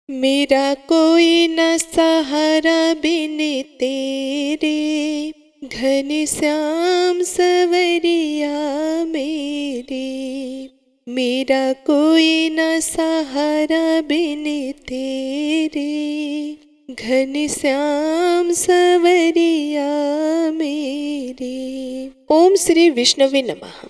मेरा कोई न सहारा बिन तेरे, घनश्याम सवरिया मेरे। मेरा कोई न सहारा बिन तेरे, घनश्याम सवरिया मेरे। ओम श्री विष्णुवे नमः।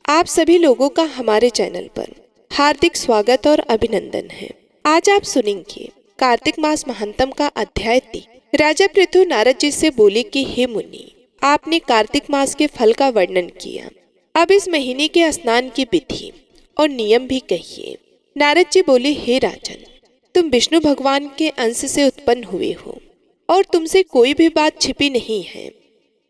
आप सभी लोगों का हमारे चैनल पर हार्दिक स्वागत और अभिनंदन है। आज आप सुनेंगे कार्तिक मास महात्म का अध्याय 3। राजा पृथु नारद जी से बोले कि हे मुनि, आपने कार्तिक मास के फल का वर्णन किया, अब इस महीने के स्नान की विधि और नियम भी कहिए। नारद जी बोले, हे राजन, तुम विष्णु भगवान के अंश से उत्पन्न हुए हो और तुमसे कोई भी बात छिपी नहीं है।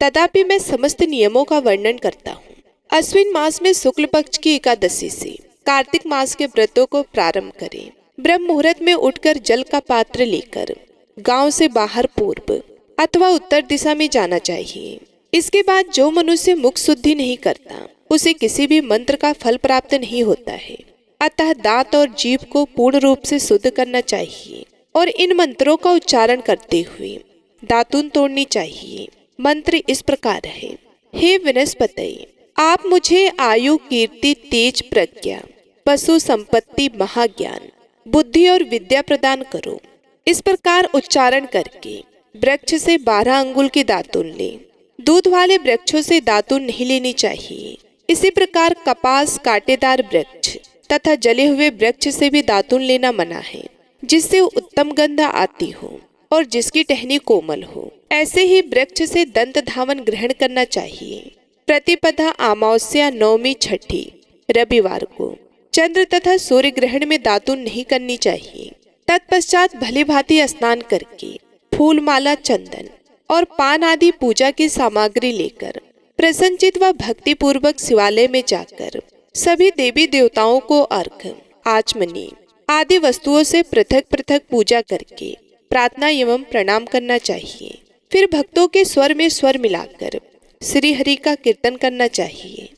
तथापि मैं समस्त नियमों का वर्णन करता हूँ। अश्विन मास में शुक्ल पक्ष की एकादशी से कार्तिक मास के व्रतों को प्रारंभ करें। ब्रह्म मुहूर्त में उठकर जल का पात्र लेकर गांव से बाहर पूर्व अथवा उत्तर दिशा में जाना चाहिए। इसके बाद जो मनुष्य मुख शुद्धि नहीं करता, उसे किसी भी मंत्र का फल प्राप्त नहीं होता है। अतः दांत और जीभ को पूर्ण रूप से शुद्ध करना चाहिए और इन मंत्रों का उच्चारण करते हुए दातून तोड़नी चाहिए। मंत्र इस प्रकार है। हे वनस्पति, आप मुझे आयु, कीर्ति, तेज, प्रज्ञा, पशु संपत्ति, महाज्ञान, बुद्धि और विद्या प्रदान करो। इस प्रकार उच्चारण करके वृक्ष से 12 अंगुल की दातून ले। दूध वाले वृक्षों से दातून नहीं लेनी चाहिए। इसी प्रकार कपास, कांटेदार वृक्ष तथा जले हुए वृक्ष से भी दातून लेना मना है, जिससे उत्तम गंध आती हो और जिसकी टहनी कोमल हो। ऐसे ही वृक्ष से दंत धावन ग्रहण करना चाहिए। प्रतिपदा, अमावस्या, नवमी, छठी, रविवार को चंद्र तथा सूर्य ग्रहण में दातून नहीं करनी चाहिए। तत्पश्चात भली भांति स्नान करके फूल, माला, चंदन और पान आदि पूजा की सामग्री लेकर प्रसन्नचित व भक्ति पूर्वक शिवालय में जाकर सभी देवी देवताओं को अर्घ्य, आचमनी आदि वस्तुओं से पृथक पृथक पूजा करके प्रार्थना एवं प्रणाम करना चाहिए। फिर भक्तों के स्वर में स्वर मिलाकर श्री हरि का कीर्तन करना चाहिए।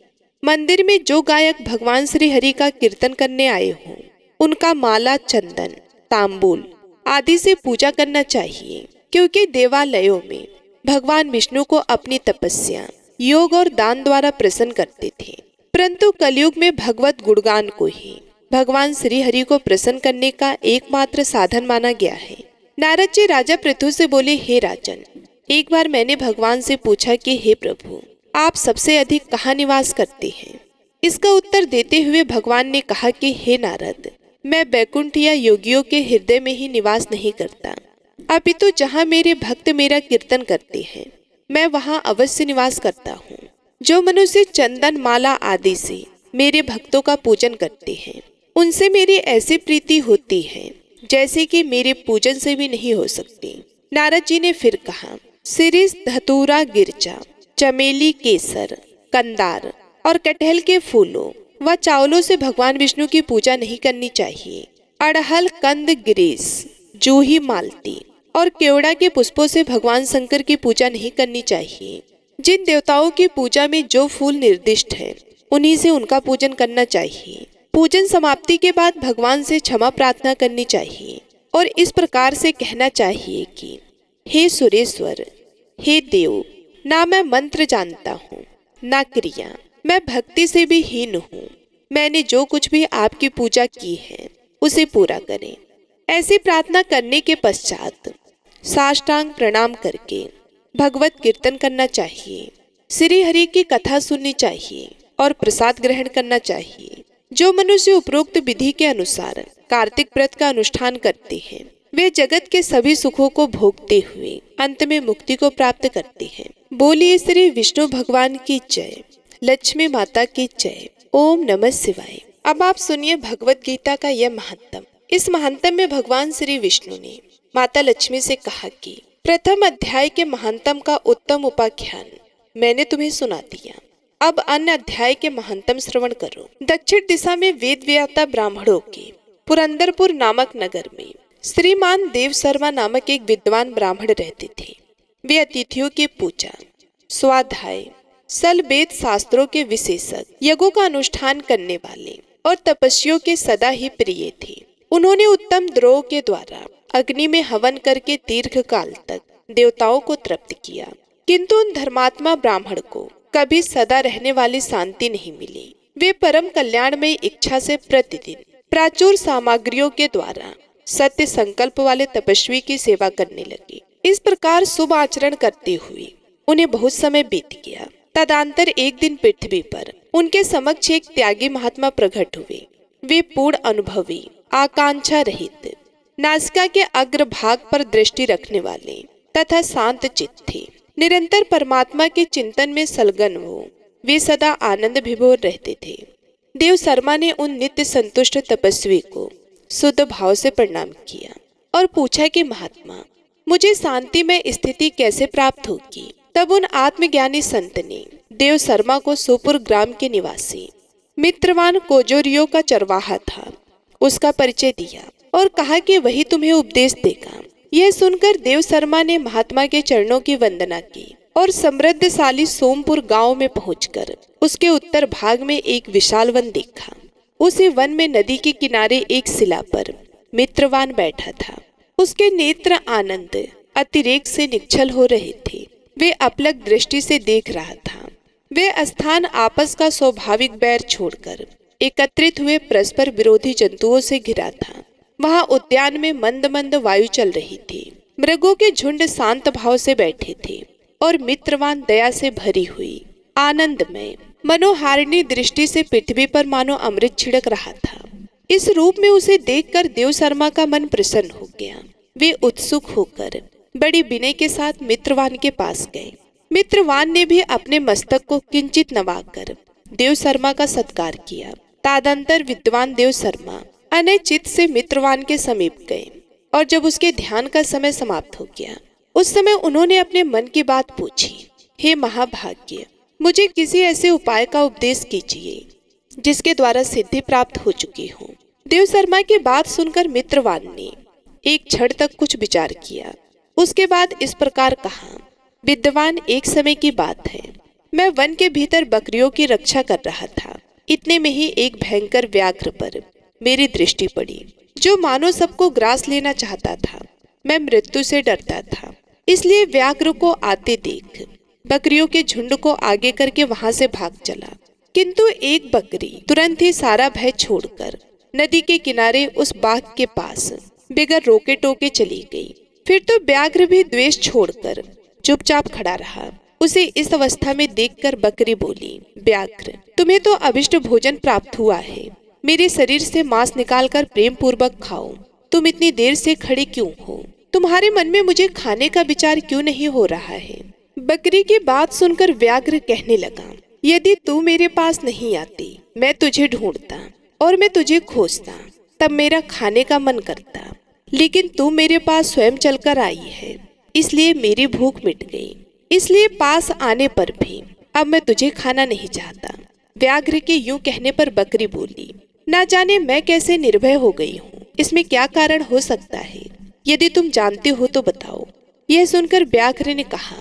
मंदिर में जो गायक भगवान श्री हरि का कीर्तन करने आए हों, उनका माला, चंदन, तांबूल आदि से पूजा करना चाहिए, क्योंकि देवालयों में भगवान विष्णु को अपनी तपस्या, योग और दान द्वारा प्रसन्न करते थे। परंतु कलयुग में भगवत गुणगान को ही भगवान श्री हरि को प्रसन्न करने का एकमात्र साधन माना गया है। नारद जी राजा पृथु से बोले, हे राजन, एक बार मैंने भगवान से पूछा कि हे प्रभु, आप सबसे अधिक कहाँ निवास करते हैं? इसका उत्तर देते हुए भगवान ने कहा कि हे नारद, मैं बैकुंठ या योगियों के हृदय में ही निवास नहीं करता, अपितु जहाँ मेरे भक्त मेरा कीर्तन करते हैं, मैं वहाँ अवश्य निवास करता हूँ। जो मनुष्य चंदन, माला आदि से मेरे भक्तों का पूजन करते हैं, उनसे मेरी ऐसी प्रीति होती है जैसे कि मेरे पूजन से भी नहीं हो सकती। नारद जी ने फिर कहा, शिरीष, धतूरा, गिरजा, चमेली, केसर, कंदार और कटहल के फूलों व चावलों से भगवान विष्णु की पूजा नहीं करनी चाहिए। अड़हल, कंद, गिरीश, जूही, मालती और केवड़ा के पुष्पों से भगवान शंकर की पूजा नहीं करनी चाहिए। जिन देवताओं की पूजा में जो फूल निर्दिष्ट है, उन्हीं से उनका पूजन करना चाहिए। पूजन समाप्ति के बाद भगवान से क्षमा प्रार्थना करनी चाहिए और इस प्रकार से कहना चाहिए कि हे सुरेश्वर, हे देव, ना मैं मंत्र जानता हूँ ना क्रिया, मैं भक्ति से भी हीन हूँ। मैंने जो कुछ भी आपकी पूजा की है उसे पूरा करें। ऐसी प्रार्थना करने के पश्चात साष्टांग प्रणाम करके भगवत कीर्तन करना चाहिए। श्री हरि की कथा सुननी चाहिए और प्रसाद ग्रहण करना चाहिए। जो मनुष्य उपरोक्त विधि के अनुसार कार्तिक व्रत का अनुष्ठान करते हैं, वे जगत के सभी सुखों को भोगते हुए अंत में मुक्ति को प्राप्त करते हैं। बोलिए श्री विष्णु भगवान की जय, लक्ष्मी माता की जय। ओम नमः शिवाय। अब आप सुनिए भगवत गीता का यह महात्म। इस महात्म में भगवान श्री विष्णु ने माता लक्ष्मी से कहा कि प्रथम अध्याय के महात्म का उत्तम उपाख्यान मैंने तुम्हें सुना दिया। अब अन्य अध्याय के महात्म श्रवण करो। दक्षिण दिशा में वेद व्याता ब्राह्मणों के पुरंदरपुर नामक नगर में श्रीमान देव शर्मा नामक एक विद्वान ब्राह्मण रहते थे। वे अतिथियों की पूजा, स्वाध्याय, सल वेद शास्त्रों के विशेषज्ञ, यज्ञों का अनुष्ठान करने वाले और तपस्वियों के सदा ही प्रिय थे। उन्होंने उत्तम द्रोह के द्वारा अग्नि में हवन करके दीर्घ काल तक देवताओं को तृप्त किया, किंतु उन धर्मात्मा ब्राह्मण को कभी सदा रहने वाली शांति नहीं मिली। वे परम कल्याण में इच्छा से प्रतिदिन प्राचुर सामग्रियों के द्वारा सत्य संकल्प वाले तपस्वी की सेवा करने लगे। इस प्रकार शुभ आचरण करते हुए उन्हें बहुत समय बीत गया। तदंतर एक दिन पृथ्वी पर उनके समक्ष एक त्यागी महात्मा प्रकट हुए। वे पूर्ण अनुभवी, आकांक्षा रहित, नासिका के अग्र भाग पर दृष्टि रखने वाले तथा शांत चित्त थे। निरंतर परमात्मा के चिंतन में संलग्न वे सदा आनंद विभोर रहते थे। देव शर्मा ने उन नित्य संतुष्ट तपस्वी को शुद्ध भाव से प्रणाम किया और पूछा कि महात्मा, मुझे शांति में स्थिति कैसे प्राप्त होगी। तब उन आत्मज्ञानी संत ने देव शर्मा को सोपुर ग्राम के निवासी मित्रवान कोजोरियो का चरवाहा था उसका परिचय दिया और कहा कि वही तुम्हें उपदेश देगा। यह सुनकर देव शर्मा ने महात्मा के चरणों की वंदना की और समृद्धशाली सोमपुर गांव में पहुंचकर उसके उत्तर भाग में एक विशाल वन देखा। उसी वन में नदी के किनारे एक शिला पर मित्रवान बैठा था। उसके नेत्र आनंद अतिरेक से निश्चल हो रहे थे। वे अपलक दृष्टि से देख रहा था। वे स्थान आपस का स्वाभाविक बैर छोड़कर एकत्रित हुए परस्पर विरोधी जंतुओं से घिरा था। वहां उद्यान में मंद मंद वायु चल रही थी। मृगों के झुंड शांत भाव से बैठे थे और मित्रवान दया से भरी हुई आनंदमय मनोहारिणी दृष्टि से पृथ्वी पर मानो अमृत छिड़क रहा था। इस रूप में उसे देखकर देव शर्मा का मन प्रसन्न हो गया। वे उत्सुक होकर बड़ी विनय के साथ मित्रवान के पास गए। मित्रवान ने भी अपने मस्तक को किंचित नवाकर देव शर्मा का सत्कार किया। तदंतर विद्वान देव शर्मा अनिश्चित से मित्रवान के समीप गए और जब उसके ध्यान का समय समाप्त हो गया, उस समय उन्होंने अपने मन की बात पूछी। हे महाभाग्य, मुझे किसी ऐसे उपाय का उपदेश कीजिए जिसके द्वारा सिद्धि प्राप्त हो चुकी हो। देव शर्मा की बात सुनकर मित्रवान ने एक क्षण तक कुछ विचार किया। उसके बाद इस प्रकार कहा, विद्वान, एक समय की बात है, मैं वन के भीतर बकरियों की रक्षा कर रहा था। इतने में ही एक भयंकर व्याघ्र पर मेरी दृष्टि पड़ी जो मानो सबको ग्रास लेना चाहता था। मैं मृत्यु से डरता था, इसलिए व्याघ्र को आते देख बकरियों के झुंड को आगे करके वहां से भाग चला। किंतु एक बकरी तुरंत ही सारा भय छोड़कर नदी के किनारे उस बाघ के पास बिगर रोके टोके चली गई। फिर तो व्याघ्र भी द्वेष छोड़कर चुपचाप खड़ा रहा। उसे इस अवस्था में देखकर बकरी बोली, व्याघ्र, तुम्हें तो अभिष्ट भोजन प्राप्त हुआ है। मेरे शरीर से मांस निकालकर प्रेम पूर्वक खाओ। तुम इतनी देर से खड़े क्यों हो? तुम्हारे मन में मुझे खाने का विचार क्यों नहीं हो रहा है? बकरी की बात सुनकर व्याघ्र कहने लगा, यदि तू मेरे पास नहीं आती, मैं तुझे ढूंढता और मैं तुझे खोजता, तब मेरा खाने का मन करता। लेकिन तू मेरे पास स्वयं चलकर आई है, इसलिए मेरी भूख मिट गई। इसलिए पास आने पर भी अब मैं तुझे खाना नहीं चाहता। व्याघ्र के यूं कहने पर बकरी बोली, ना जाने मैं कैसे निर्भय हो गई हूँ। इसमें क्या कारण हो सकता है? यदि तुम जानते हो तो बताओ। यह सुनकर व्याघ्र ने कहा,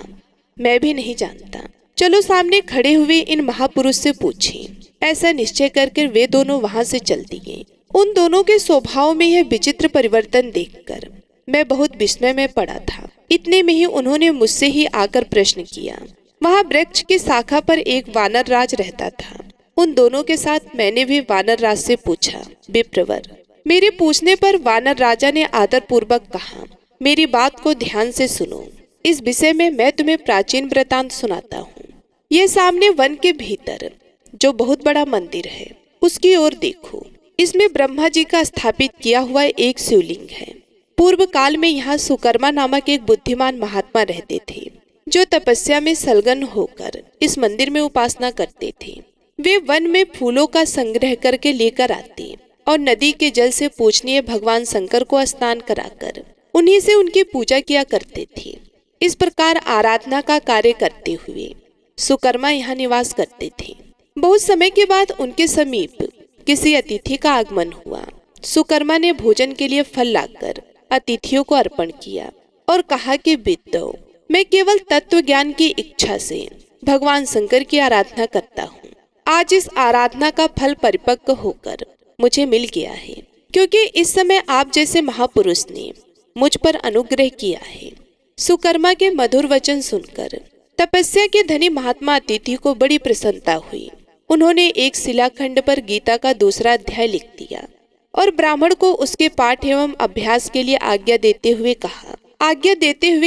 मैं भी नहीं जानता। चलो सामने खड़े हुए इन महापुरुष से पूछें। ऐसा निश्चय करके वे दोनों वहां से चल दिए। उन दोनों के स्वभाव में यह विचित्र परिवर्तन देखकर मैं बहुत विस्मय में पड़ा था। इतने में ही उन्होंने मुझसे ही आकर प्रश्न किया। वहां वृक्ष की शाखा पर एक वानर राज रहता था। उन दोनों के साथ मैंने भी वानर राज से पूछा। विप्रवर, मेरे पूछने पर वानर राजा ने आदर पूर्वक कहा, मेरी बात को ध्यान से सुनो। इस विषय में मैं तुम्हें प्राचीन वृतांत सुनाता हूँ। यह सामने वन के भीतर जो बहुत बड़ा मंदिर है, उसकी ओर देखो। इसमें ब्रह्मा जी का स्थापित किया हुआ एक शिवलिंग है। पूर्व काल में यहाँ सुकर्मा नामक एक बुद्धिमान महात्मा रहते थे, जो तपस्या में संलग्न होकर इस मंदिर में उपासना करते थे। वे वन में फूलों का संग्रह करके लेकर आते और नदी के जल से पूजनीय भगवान शंकर को स्नान कराकर उन्हीं से उनकी पूजा किया करते थे। इस प्रकार आराधना का कार्य करते हुए सुकर्मा यहाँ निवास करते थे। बहुत समय के बाद उनके समीप किसी अतिथि का आगमन हुआ। सुकर्मा ने भोजन के लिए फल लाकर अतिथियों को अर्पण किया और कहा कि विद्यो, मैं केवल तत्व ज्ञान की इच्छा से भगवान शंकर की आराधना करता हूँ। आज इस आराधना का फल परिपक्व होकर मुझे मिल गया है। क्योंकि इस समय आप जैसे महापुरुष ने मुझ पर अनुग्रह किया है। सुकर्मा के मधुर वचन सुनकर तपस्या के धनी महात्मा अतिथि को बड़ी प्रसन्नता हुई। उन्होंने एक शिलाखंड पर गीता का दूसरा अध्याय लिख दिया और ब्राह्मण को उसके पाठ एवं अभ्यास के लिए आज्ञा देते हुए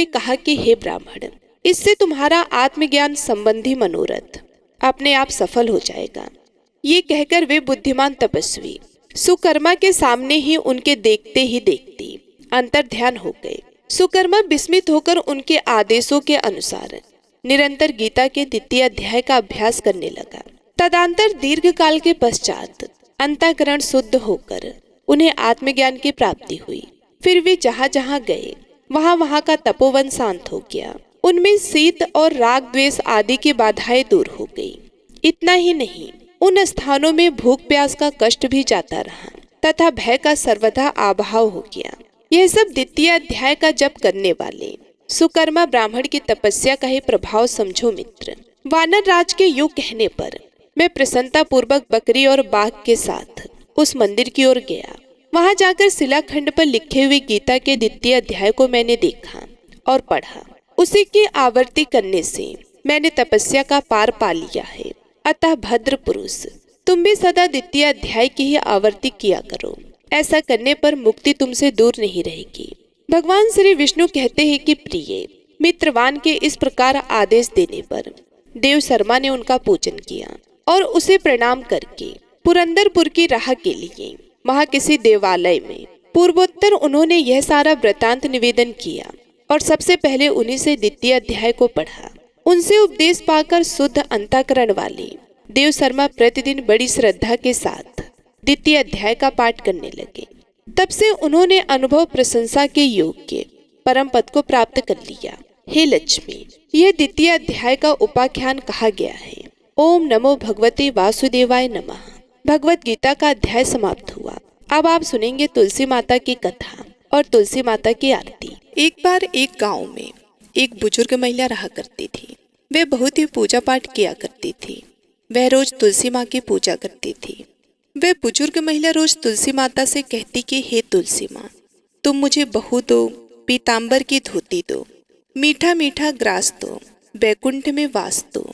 कहा कि हे ब्राह्मण, इससे तुम्हारा आत्मज्ञान संबंधी मनोरथ अपने आप सफल हो जाएगा। ये कहकर वे बुद्धिमान तपस्वी सुकर्मा के सामने ही उनके देखते ही देखते अंतर्ध्यान हो गए। सुकर्मा विस्मित होकर उनके आदेशों के अनुसार निरंतर गीता के द्वितीय अध्याय का अभ्यास करने लगा। तदंतर दीर्घ काल के पश्चात अंतःकरण शुद्ध होकर उन्हें आत्मज्ञान की प्राप्ति हुई। फिर वे जहाँ जहाँ गए वहाँ का तपोवन शांत हो गया। उनमें शीत और राग द्वेष आदि की बाधाएं दूर हो गई। इतना ही नहीं, उन स्थानों में भूख प्यास का कष्ट भी जाता रहा तथा भय का सर्वथा अभाव हो गया। यह सब द्वितीय अध्याय का जप करने वाले सुकर्मा ब्राह्मण की तपस्या का ही प्रभाव समझो मित्र। वानर राज के यूं कहने पर मैं प्रसन्नता पूर्वक बकरी और बाघ के साथ उस मंदिर की ओर गया। वहां जाकर शिलाखंड पर लिखे हुए गीता के द्वितीय अध्याय को मैंने देखा और पढ़ा। उसी की आवृत्ति करने से मैंने तपस्या का पार पा लिया है। अतः भद्र पुरुष, तुम भी सदा द्वितीय अध्याय की ही आवृत्ति किया करो। ऐसा करने पर मुक्ति तुमसे दूर नहीं रहेगी। भगवान श्री विष्णु कहते हैं कि प्रिय मित्रवान के इस प्रकार आदेश देने पर देव शर्मा ने उनका पूजन किया और उसे प्रणाम करके पुरंदरपुर की राह के लिए वहां किसी देवालय में पूर्वोत्तर उन्होंने यह सारा वृतांत निवेदन किया और सबसे पहले उन्हीं से द्वितीय अध्याय को पढ़ा। उनसे उपदेश पाकर शुद्ध अंतःकरण वाले देव शर्मा प्रतिदिन बड़ी श्रद्धा के साथ द्वितीय अध्याय का पाठ करने लगे। तब से उन्होंने अनुभव प्रशंसा के योग्य परम पद को प्राप्त कर लिया। हे लक्ष्मी, यह द्वितीय अध्याय का उपाख्यान कहा गया है। ओम नमो भगवते वासुदेवाय नमः। भगवत गीता का अध्याय समाप्त हुआ। अब आप सुनेंगे तुलसी माता की कथा और तुलसी माता की आरती। एक बार एक गांव में एक बुजुर्ग महिला रहा करती थी। वे बहुत ही पूजा पाठ किया करती थी। वह रोज तुलसी माँ की पूजा करती थी। वह बुजुर्ग महिला रोज तुलसी माता से कहती कि हे तुलसी माँ, तुम मुझे बहू दो, पीताम्बर की धोती दो, मीठा मीठा ग्रास दो, बैकुंठ में वास दो,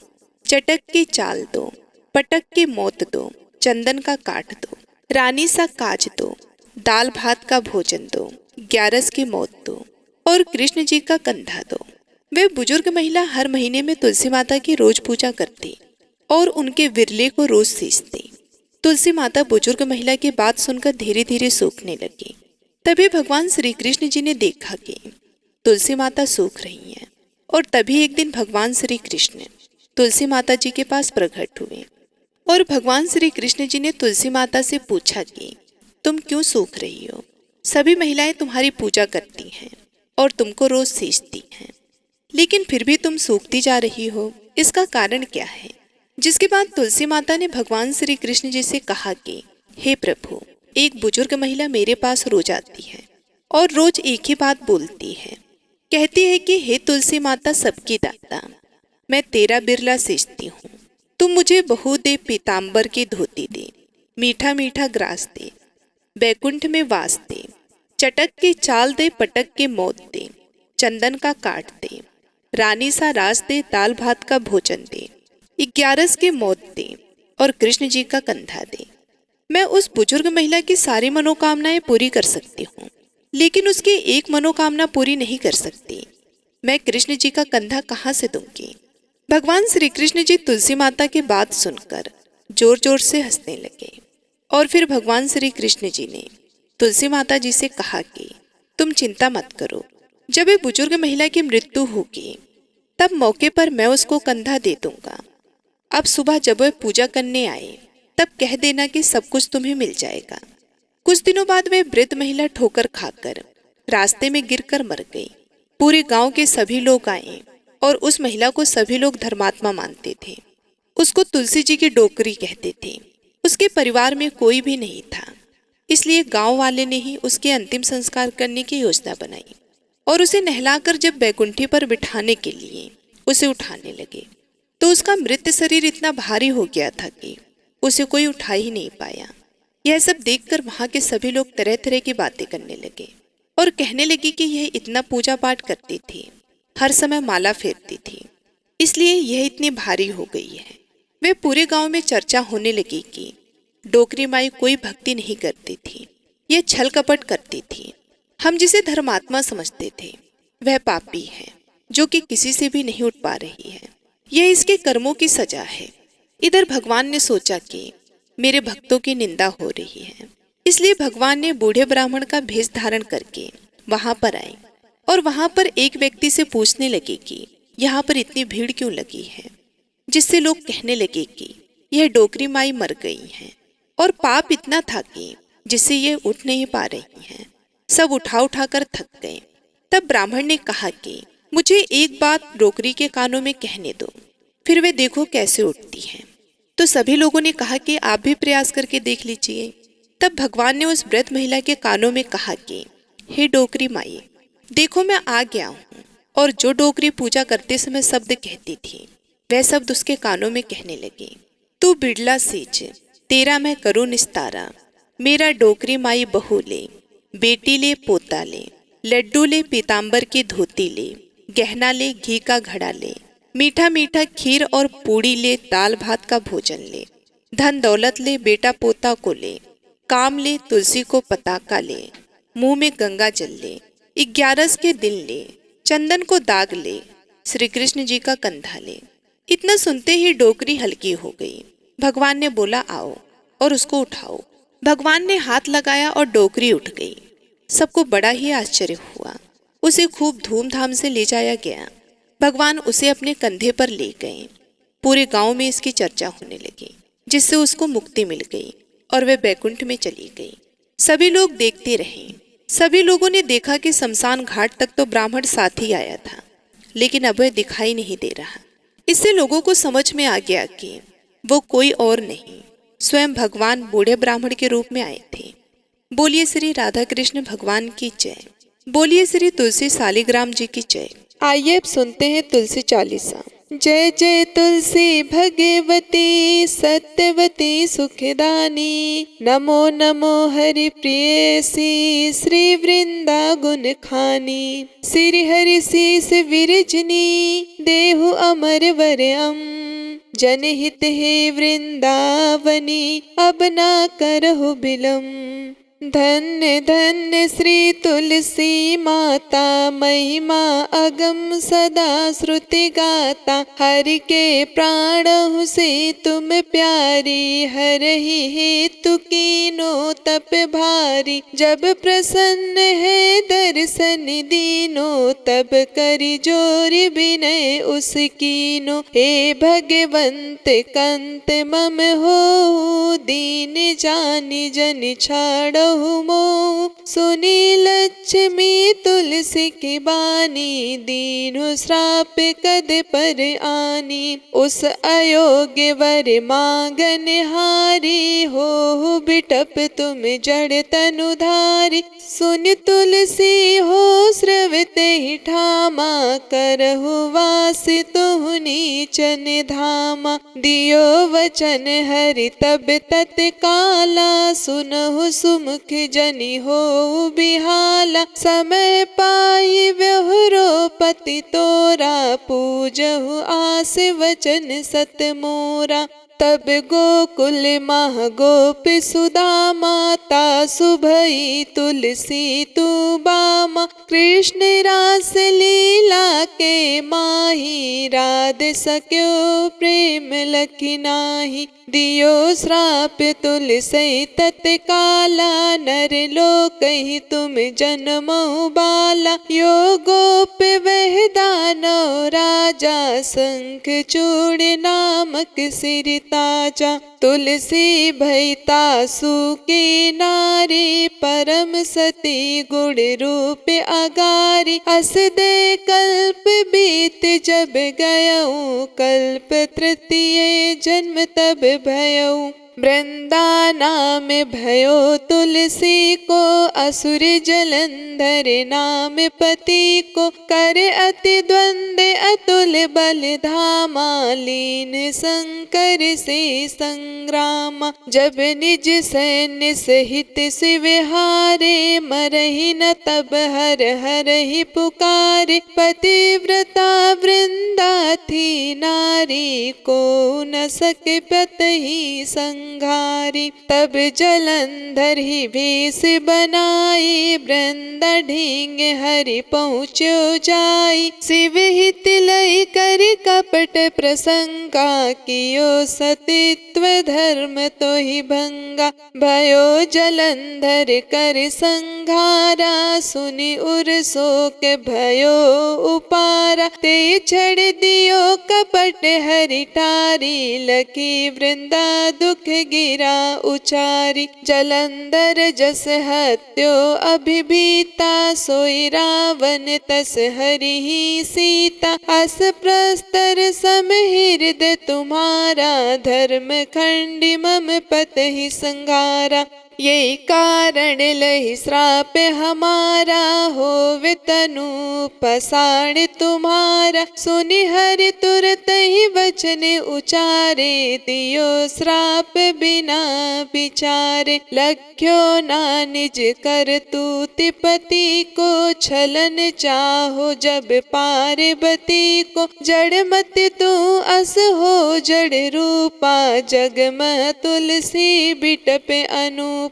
चटक की चाल दो, पटक की मौत दो, चंदन का काट दो, रानी सा काज दो, दाल भात का भोजन दो, ग्यारस की मौत दो और कृष्ण जी का कंधा दो। वे बुजुर्ग महिला हर महीने में तुलसी माता की रोज पूजा करती और उनके विरले को रोज सींचती। तुलसी माता बुजुर्ग महिला की बात सुनकर धीरे धीरे सूखने लगी। तभी भगवान श्री कृष्ण जी ने देखा कि तुलसी माता सूख रही हैं और तभी एक दिन भगवान श्री कृष्ण तुलसी माता जी के पास प्रकट हुए और भगवान श्री कृष्ण जी ने तुलसी माता से पूछा कि तुम क्यों सूख रही हो? सभी महिलाएं तुम्हारी पूजा करती हैं और तुमको रोज सींचती हैं, लेकिन फिर भी तुम सूखती जा रही हो, इसका कारण क्या है? जिसके बाद तुलसी माता ने भगवान श्री कृष्ण जी से कहा कि हे प्रभु, एक बुजुर्ग महिला मेरे पास रोज आती है और रोज एक ही बात बोलती है। कहती है कि हे तुलसी माता सबकी दाता, मैं तेरा बिरला सींचती हूँ, तुम मुझे बहू दे, पीताम्बर की धोती दे, मीठा मीठा ग्रास दे, बैकुंठ में वास दे, चटक की चाल दे, पटक के मौत दे, चंदन का काट दे, रानी सा रास दे, दाल भात का भोजन दे, 11 की मौत दे और कृष्ण जी का कंधा दे। मैं उस बुजुर्ग महिला की सारी मनोकामनाएं पूरी कर सकती हूँ, लेकिन उसकी एक मनोकामना पूरी नहीं कर सकती। मैं कृष्ण जी का कंधा कहाँ से दूंगी? भगवान श्री कृष्ण जी तुलसी माता की बात सुनकर जोर जोर से हंसने लगे और फिर भगवान श्री कृष्ण जी ने तुलसी माता जी से कहा कि तुम चिंता मत करो, जब ये बुजुर्ग महिला की मृत्यु होगी तब मौके पर मैं उसको कंधा दे दूंगा। अब सुबह जब वह पूजा करने आए तब कह देना कि सब कुछ तुम्हें मिल जाएगा। कुछ दिनों बाद वह वृद्ध महिला ठोकर खाकर रास्ते में गिरकर मर गई। पूरे गांव के सभी लोग आए और उस महिला को सभी लोग धर्मात्मा मानते थे। उसको तुलसी जी की डोकरी कहते थे। उसके परिवार में कोई भी नहीं था, इसलिए गांव वाले ने ही उसके अंतिम संस्कार करने की योजना बनाई और उसे नहलाकर जब बैकुंठी पर बिठाने के लिए उसे उठाने लगे तो उसका मृत शरीर इतना भारी हो गया था कि उसे कोई उठा ही नहीं पाया। यह सब देखकर वहां के सभी लोग तरह तरह की बातें करने लगे और कहने लगे कि यह इतना पूजा पाठ करती थी, हर समय माला फेरती थी, इसलिए यह इतनी भारी हो गई है। वे पूरे गांव में चर्चा होने लगी कि डोकरी माई कोई भक्ति नहीं करती थी, यह छल कपट करती थी। हम जिसे धर्मात्मा समझते थे वह पापी है, जो कि किसी से भी नहीं उठ पा रही है। यह इसके कर्मों की सजा है। इधर भगवान ने सोचा कि मेरे भक्तों की निंदा हो रही है, इसलिए भगवान ने बूढ़े ब्राह्मण का भेष धारण करके वहां पर आए और वहां पर एक व्यक्ति से पूछने लगे कि यहाँ पर इतनी भीड़ क्यों लगी है, जिससे लोग कहने लगे कि यह डोकरी माई मर गई है और पाप इतना था कि जिससे यह उठ नहीं पा रही हैं। सब उठा उठा कर थक गए। तब ब्राह्मण ने कहा कि मुझे एक बात डोकरी के कानों में कहने दो, फिर वे देखो कैसे उठती हैं। तो सभी लोगों ने कहा कि आप भी प्रयास करके देख लीजिए। तब भगवान ने उस वृद्ध महिला के कानों में कहा कि हे डोकरी माई, देखो मैं आ गया हूँ। और जो डोकरी पूजा करते समय शब्द कहती थी वह शब्द उसके कानों में कहने लगे, तू बिड़ला सींच, तेरा मैं करूँ निस्तारा, मेरा डोकरी माई बहू ले, बेटी ले पोता ले, लड्डू ले पीताम्बर की धोती ले, गहना ले घी का घड़ा ले, मीठा मीठा खीर और पूड़ी ले, दाल भात का भोजन ले, धन दौलत ले, बेटा पोता को ले, काम ले, तुलसी को पताका ले, मुंह में गंगा जल ले, 11 के दिन ले, चंदन को दाग ले, श्री कृष्ण जी का कंधा ले। इतना सुनते ही डोकरी हल्की हो गई। भगवान ने बोला आओ और उसको उठाओ। भगवान ने हाथ लगाया और डोकरी उठ गई। सबको बड़ा ही आश्चर्य हुआ। उसे खूब धूमधाम से ले जाया गया। भगवान उसे अपने कंधे पर ले गए। पूरे गांव में इसकी चर्चा होने लगी, जिससे उसको मुक्ति मिल गई और वह बैकुंठ में चली गई। सभी लोग देखते रहे। सभी लोगों ने देखा कि शमशान घाट तक तो ब्राह्मण साथ ही आया था, लेकिन अब वह दिखाई नहीं दे रहा। इससे लोगों को समझ में आ गया कि वो कोई और नहीं, स्वयं भगवान बूढ़े ब्राह्मण के रूप में आए थे। बोलिए श्री राधा कृष्ण भगवान की जय। बोलिए श्री तुलसी शालिग्राम जी की जय। आइए अब सुनते हैं तुलसी चालीसा। जय जय तुलसी भगवती सत्यवती सुखदानी, नमो नमो हरि प्रियसी श्री वृंदा गुण खानी, श्री हरि शीस विरजनी देहु अमर वरम, जनहित हे वृंदावनी अब ना करहु बिलम। धन्य धन्य श्री तुलसी माता, महिमा अगम सदा श्रुति गाता, हरि के प्राणहु से तुम प्यारी, हरहि हेतु कीनो तप भारी, जब प्रसन्न है दर्शन दीनो, तब करि जोरि विनय उस कीनो, हे भगवंत कंत मम हो, दीन जानि जन छाड़ो मो, सुनी लक्ष्मी तुलसी की बानी, दीनु श्राप कद पर आनी, उस अयोग्य वर मांगन हारी, हो बिटप तुम जड़ तनुधारी, सुन तुलसी हो स्रवते ही ठामा, करहु वास तुहु नीचन धामा, दियो वचन हरि तब तत्काला, सुनहु सुमुख जनि हो बिहाला, समय पाई व्यहुरो पति तोरा, पूजहु आस वचन सत मोरा, तब गोकुल मह गोप सुदा माता, सुभई तुलसी तू बामा, कृष्ण रास लीला के माही, राध सक्यो प्रेम लखि नाही, दियो श्राप तुलसी तत्काला, नर लोकहि तुम जन्महु बाला, यो गोप वह दानव राजा, शंख चूड़ नामक सिर ताजा, तुलसी भैता सुकी नारी, परम सती गुण रूप अगारी, अस दे कल्प बीत जब गयऊ, कल्प तृतीय जन्म तब भयऊ, वृंदा नाम भयो तुलसी को, असुर जलंधर नाम पति को। कर अति द्वंद अतुल बल धामा, लीन शंकर से संग्रामा। जब निज सैन्य सहित शिव हारे, मरहि न तब हर हर ही पुकारे। पतिव्रता वृंदा थी नारी, को न सके पतहि संघारी। तब जलंधर ही भेष बनाई, वृंदा ढींग हरि पहुँचो जाई। शिव हित लय कर कपट प्रसंगा, कियो सतित्व धर्म तो ही भंगा। भयो जलंधर कर संघारा, सुनि उर शोक भयो उपारा। ते छड़ दियो कपट हरि टारी, लखी वृंदा दुख गिरा उचारी। जलंधर जस हत्यो अभिभीता, सोई रावण तस हरि ही सीता। अस प्रस्तर सम हृदय तुम्हारा, धर्म खंडी मम पत ही संघारा। यही कारण लहि श्राप हमारा, होवे तनु पसाण तुम्हारा। सुनि हरि तुरत ही वचन उचारे, दियो श्राप बिना विचारे। लख्यो ना निज कर तूति पति को, छलन चाहो जब पार्वती को। जड़ मत तू अस हो जड़ रूपा, जग में तुलसी बिटप अनूपा।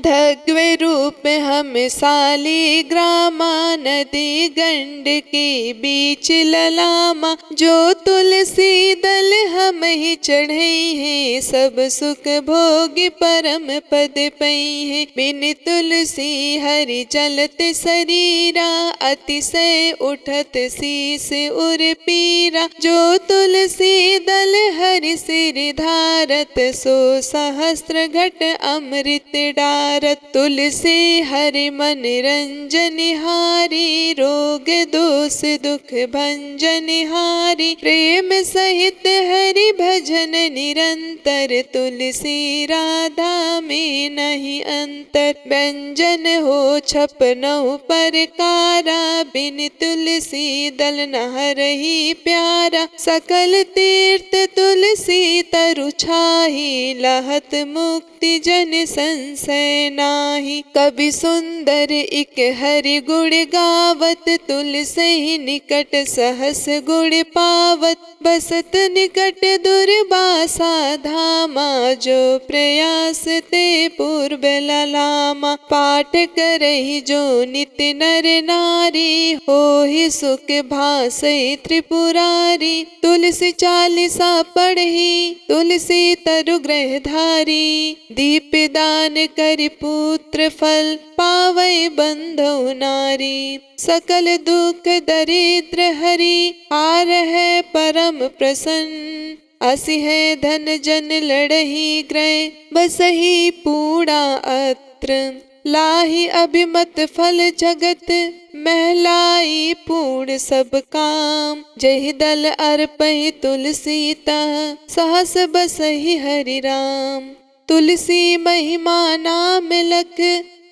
धग्वे रूप हम साली ग्रामा, नदी गंड की बीच ललामा। जो तुलसी दल हम ही चढ़े हैं, सब सुख भोग परम पद पई है। बिन तुलसी हरि चलत शरीरा, अतिशय उठत शीस उर पीरा। जो तुलसी दल हरि सिर धारत, सो सहस्त्र घट अमृत डारत। तुलसी हरि मन रंजन हारी, रोग दोष दुख भंजन हारी। प्रेम सहित हरि भजन निरंतर, तुलसी राधा में नहीं अंतर। व्यंजन हो छपनौ परकारा, बिन तुलसी दल न हरहि प्यारा। सकल तीर्थ तुलसी तरु छाही, लहत मुक्ति जन संशय नाही। कवि सुंदर इक हरि गुण गावत, तुलसी निकट सहस गुण पावत। बसत निकट दुर्वासा धामा, जो प्रयास ते पूर्व ललामा। पाठ करहि जो नित्य नर नारी, होहि सुख भासै त्रिपुरारी। तुलसी चालीसा पढ़ी, तुलसी तरु ग्रह धारी। दीप दान करि पुत्र फल, पावै बंधु नारी। सकल दुख दरिद्र हरि, हार है परम प्रसन्न। असि है धन जन लड़ही ग्रह, बसही पूड़ा अत्र। लाही अभिमत फल जगत, महलाई पूर्ण सब काम। जहि दल अर्पहि तुलसी तह, सहस बसहि हरि राम। तुलसी महिमा नाम लख,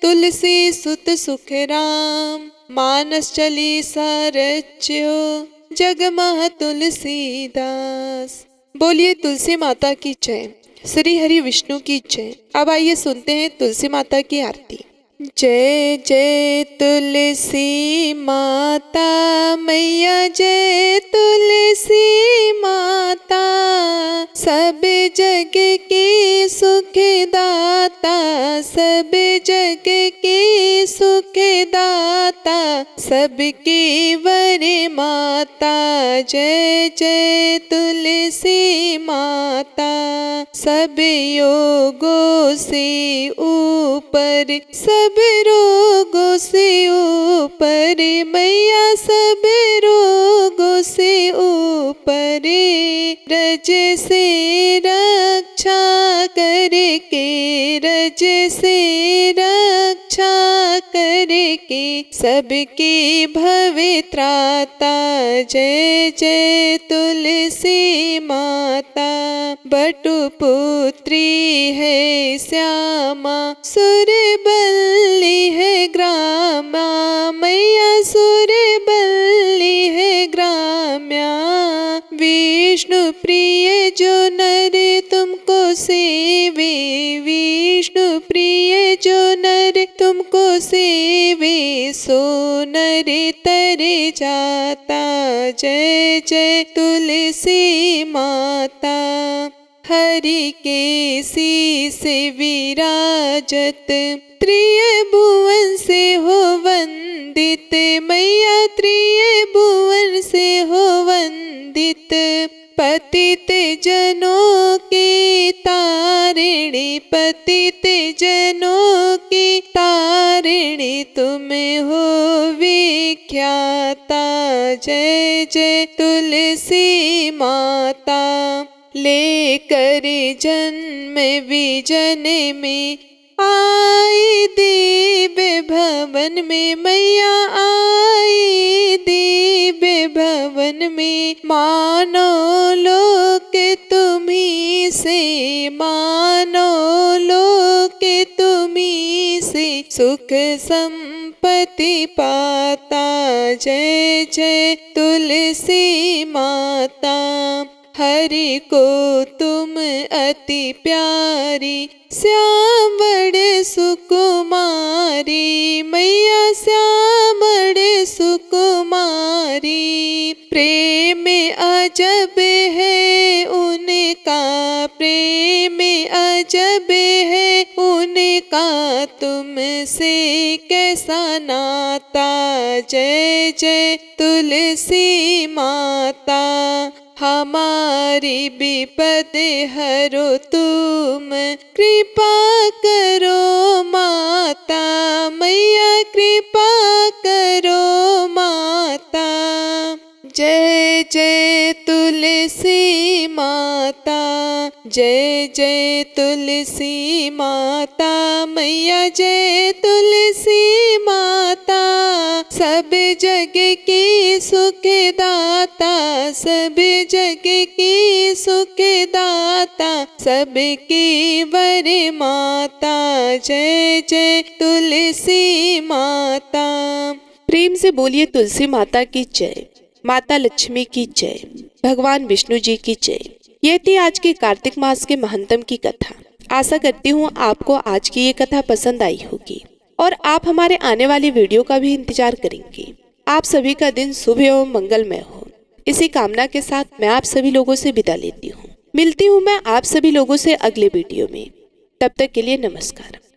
तुलसी सुत सुख राम। मानस चालीसा रच्यो, जग मह तुलसीदास। बोलिए तुलसी माता की जय, श्री हरि विष्णु की जय। अब आइए सुनते हैं तुलसी माता की आरती। जय जय तुलसी माता मैया, जय तुलसी माता। सब जग के सुख दाता, सब जग के सुख दाता। सबकी वर माता, जय जय तुलसी माता। सब योगों से ऊपर, सब रोगों से ऊपर मैया, सब रोगों से ऊपर रज से रक्षा करके, रज से रक्षा करके सबकी भवित्राता। जय जय तुलसी माता, बटुपुत्री है श्यामा, सुरबल्ली है ग्रामा, मैया सुरबल्ली है ग्राम्या। विष्णु प्रिय जो नर तुमको सेवे, विष्णु प्रिय जो नर तुमको सेवे, सो नर तर जाता। जय जय तुलसी माता, हरि के शीस विराजत, त्रिभुवन से हो वंदित, मैया त्रिभुवन से हो वंदित। पतित जनों की तारिणी, पतित जनों की तारिणी, तुम हो विख्याता। जय जय तुलसी माता, लेकर जन्म विजन में आई दिव्य भवन में, मैया आई दिव्य भवन में। मानो लोक तुम्ही से, मानो लोक तुम्ही से, सुख संपत्ति पाता। जय जय तुलसी माता, हरि को तुम अति प्यारी, श्याम बड़े सुकुमारी, मैया श्याम बड़े सुकुमारी। प्रेम अजब है उनका, प्रेम अजब है उनका, तुमसे कैसा नाता। जय जय तुलसी माता, हमारी विपद हरो तुम, कृपा करो माता, मैया कृपा करो माता। जय जय तुलसी माता, जय जय तुलसी माता, मैया जय तुलसी माता। सब जग की सुखदाता, सब जग की सुखदाता, सबकी वर माता। जय जय तुलसी माता। प्रेम से बोलिए तुलसी माता की जय, माता लक्ष्मी की जय, भगवान विष्णु जी की जय। ये थी आज के कार्तिक मास के महंतम की कथा। आशा करती हूँ आपको आज की ये कथा पसंद आई होगी और आप हमारे आने वाली वीडियो का भी इंतजार करेंगे। आप सभी का दिन शुभ एवं मंगलमय हो, इसी कामना के साथ मैं आप सभी लोगों से विदा लेती हूँ। मिलती हूँ मैं आप सभी लोगों से अगले वीडियो में। तब तक के लिए नमस्कार।